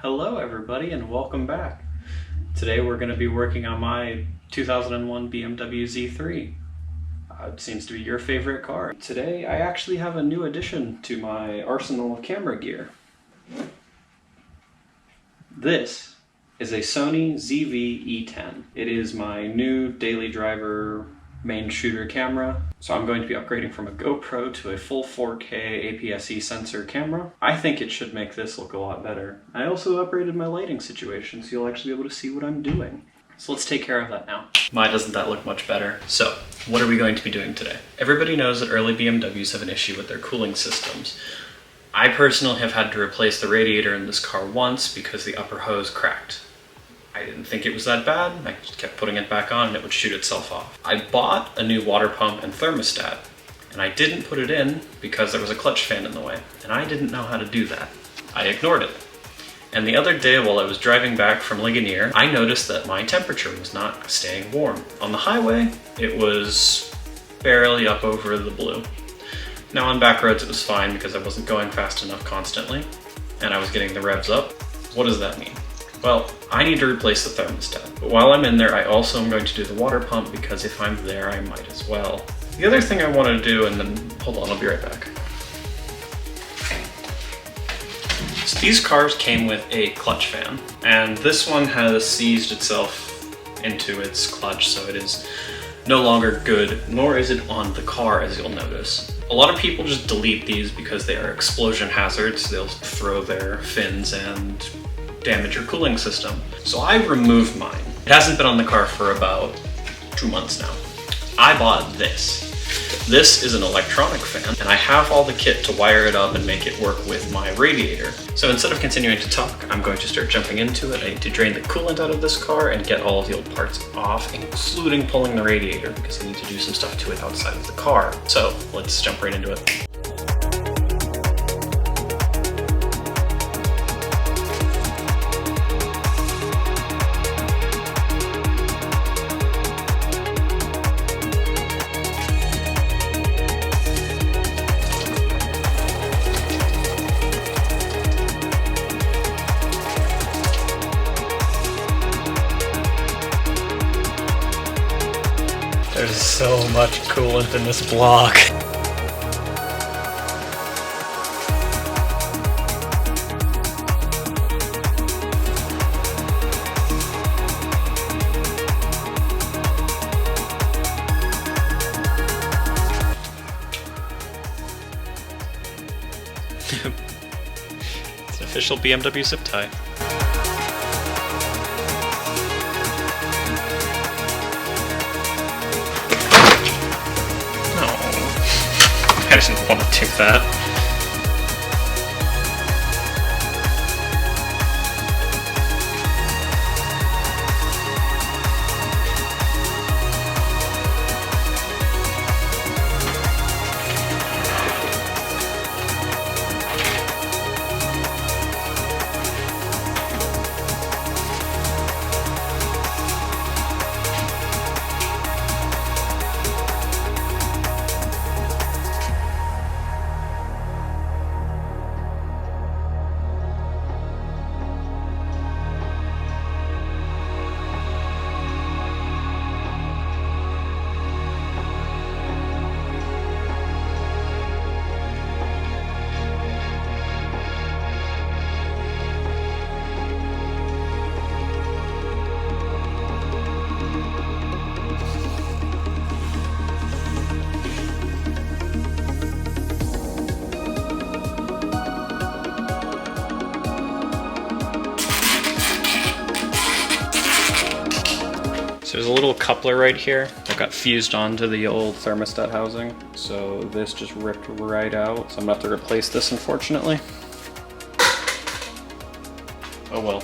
Hello everybody and welcome back. Today we're going to be working on my 2001 BMW Z3. It seems to be your favorite car. Today I actually have a new addition to my arsenal of camera gear. This is a Sony ZV-E10. It is my new daily driver main shooter camera. So I'm going to be upgrading from a GoPro to a full 4K APS-C sensor camera. I think it should make this look a lot better. I also upgraded my lighting situation so you'll actually be able to see what I'm doing. So let's take care of that now. My, doesn't that look much better? So, what are we going to be doing today? Everybody knows that early BMWs have an issue with their cooling systems. I personally have had to replace the radiator in this car once because the upper hose cracked. I didn't think it was that bad. I just kept putting it back on and it would shoot itself off. I bought a new water pump and thermostat, and I didn't put it in because there was a clutch fan in the way, and I didn't know how to do that. I ignored it. And the other day while I was driving back from Ligonier, I noticed that my temperature was not staying warm. On the highway, it was barely up over the blue. Now on back roads it was fine because I wasn't going fast enough constantly, and I was getting the revs up. What does that mean? Well, I need to replace the thermostat. But while I'm in there, I also am going to do the water pump because if I'm there, I might as well. The other thing I want to do, and then, hold on, I'll be right back. So these cars came with a clutch fan, and this one has seized itself into its clutch, so it is no longer good, nor is it on the car, as you'll notice. A lot of people just delete these because they are explosion hazards. They'll throw their fins and damage your cooling system. So I removed mine. It hasn't been on the car for about 2 months now. I bought this. This is an electronic fan, and I have all the kit to wire it up and make it work with my radiator. So instead of continuing to talk, I'm going to start jumping into it. I need to drain the coolant out of this car and get all of the old parts off, including pulling the radiator, because I need to do some stuff to it outside of the car. So let's jump right into it. There's so much coolant in this block. It's an official BMW zip tie. I didn't want to do that. So there's a little coupler right here that got fused onto the old thermostat housing. So this just ripped right out. So I'm gonna have to replace this, unfortunately. Oh well.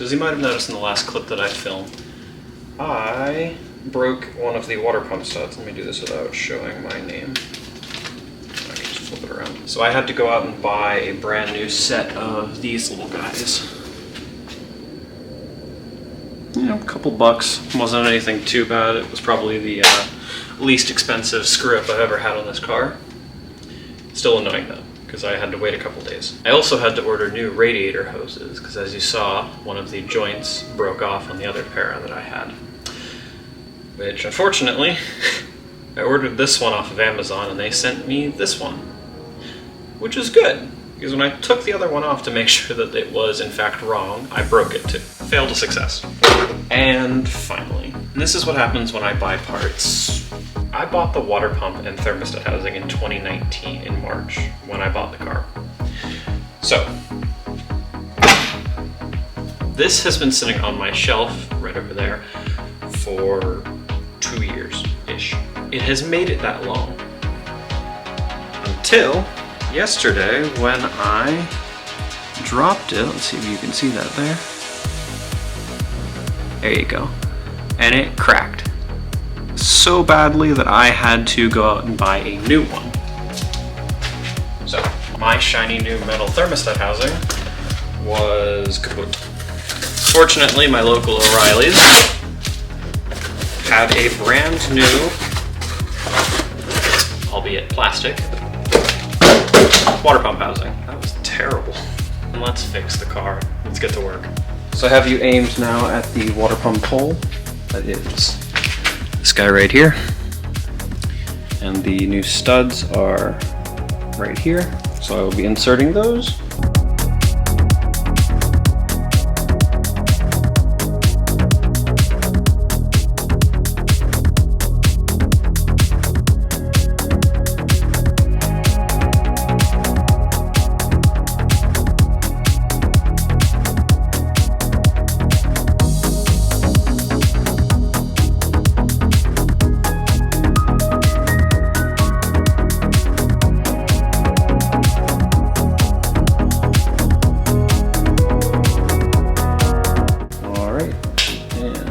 So as you might have noticed in the last clip that I filmed, I broke one of the water pump studs. Let me do this without showing my name. I can just flip it around. So I had to go out and buy a brand new set of these little guys. You know, a couple bucks. Wasn't anything too bad. It was probably the least expensive screw-up I've ever had on this car. Still annoying though, because I had to wait a couple days. I also had to order new radiator hoses, because as you saw, one of the joints broke off on the other pair that I had. Which, unfortunately, I ordered this one off of Amazon and they sent me this one. Which is good, because when I took the other one off to make sure that it was in fact wrong, I broke it too. Failed to success. And finally, and this is what happens when I buy parts. I bought the water pump and thermostat housing in 2019 in March when I bought the car. So, this has been sitting on my shelf right over there for 2 years-ish. It has made it that long. Until yesterday when I dropped it. Let's see if you can see that there. There you go. And it cracked so badly that I had to go out and buy a new one. So my shiny new metal thermostat housing was kaput. Fortunately, my local O'Reilly's had a brand new, albeit plastic, water pump housing. That was terrible. And let's fix the car. Let's get to work. So I have you aimed now at the water pump hole. That is this guy right here. And the new studs are right here. So I will be inserting those.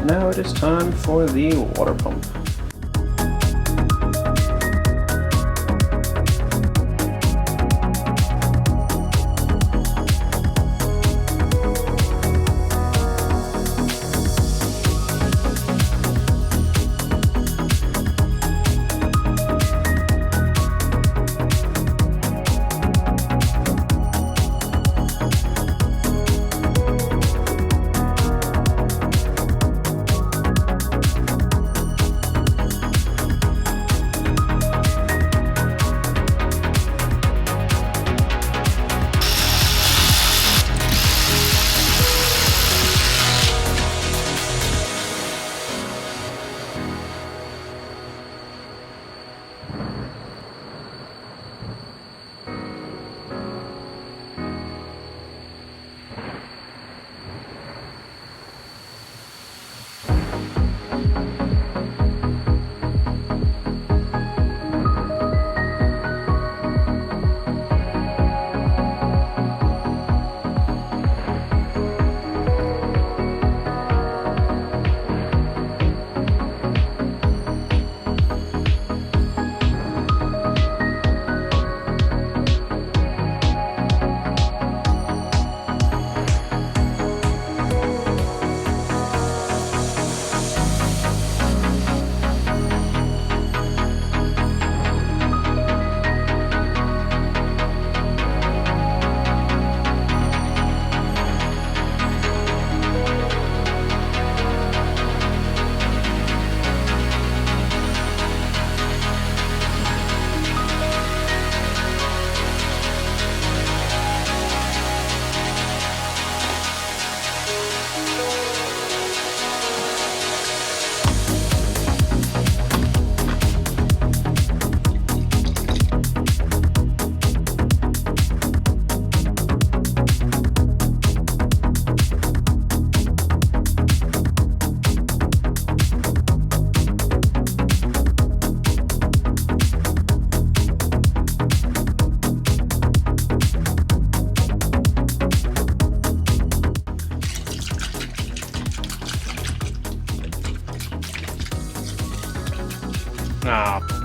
Now it is time for the water pump. Ah.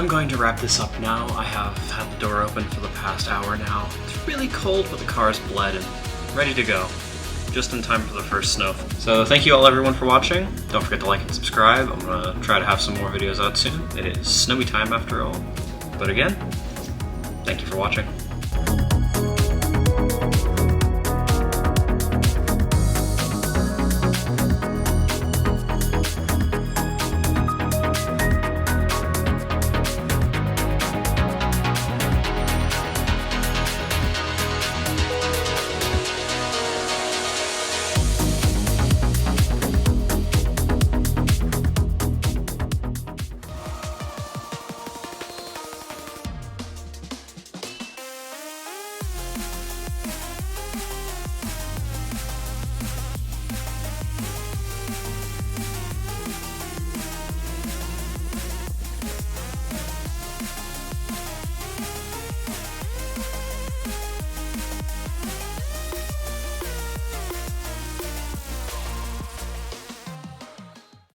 I'm going to wrap this up now. I have had the door open for the past hour now. It's really cold, but the car is bled and ready to go. Just in time for the first snow. So thank you all everyone for watching. Don't forget to like and subscribe. I'm gonna try to have some more videos out soon. It is snowy time after all. But again, thank you for watching.